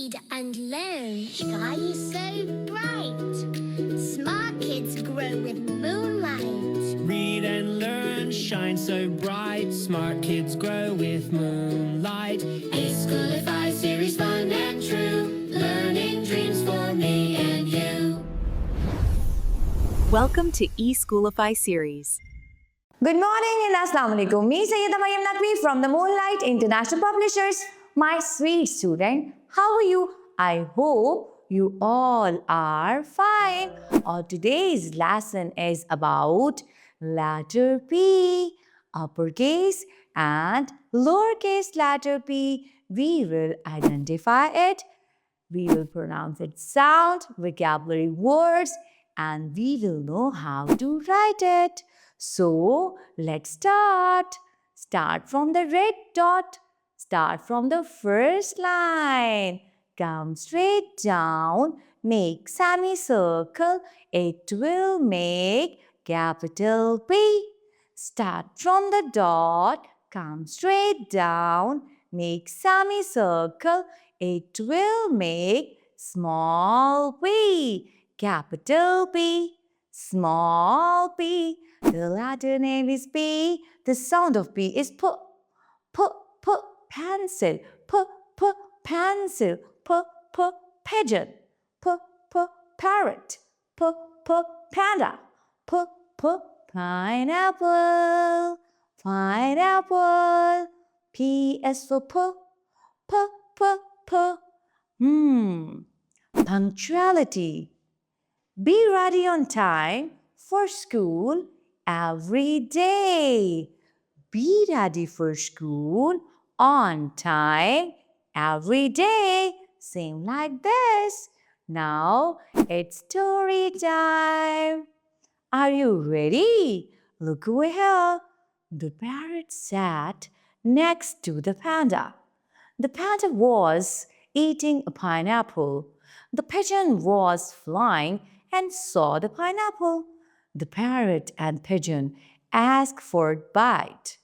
Read and learn, shine so bright. Smart kids grow with moonlight. Read and learn, shine so bright. Smart kids grow with moonlight. eSchoolify series, fun and true. Learning dreams for me and you. Welcome to eSchoolify series. Good morning and Assalamu alaikum. Me Sayyida Maryam Naqvi from the Moonlight International Publishers. My sweet student, how are you? I hope you all are fine. Today's lesson is about letter P, uppercase and lowercase letter P. We will identify it. We will pronounce its sound, vocabulary words, and we will know how to write it. So, let's start. Start from the red dot. Start from the first line. Come straight down. Make semicircle. It will make capital P. Start from the dot. Come straight down. Make semicircle. It will make small p. Capital P. Small p. The letter name is P. The sound of P is P. P, P, pencil. P, P, pencil. P, P, pigeon. P, P, parrot. P, P, panda. P, P, pineapple. Pineapple. P as for P. P, P, P. Punctuality. Be ready on time for school every day. Be ready for school on time every day. Same like this. Now it's story time. Are you ready? Look over here. The parrot sat next to the panda. The panda was eating a pineapple. The pigeon was flying and saw the pineapple. The parrot and pigeon asked for a bite.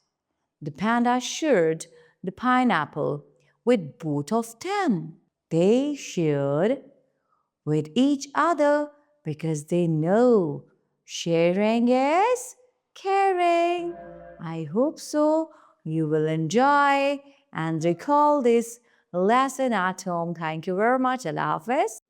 The panda shared the pineapple with both of them. They shared with each other because they know sharing is caring. I hope so. You will enjoy and recall this lesson at home. Thank you very much. Allah Hafiz.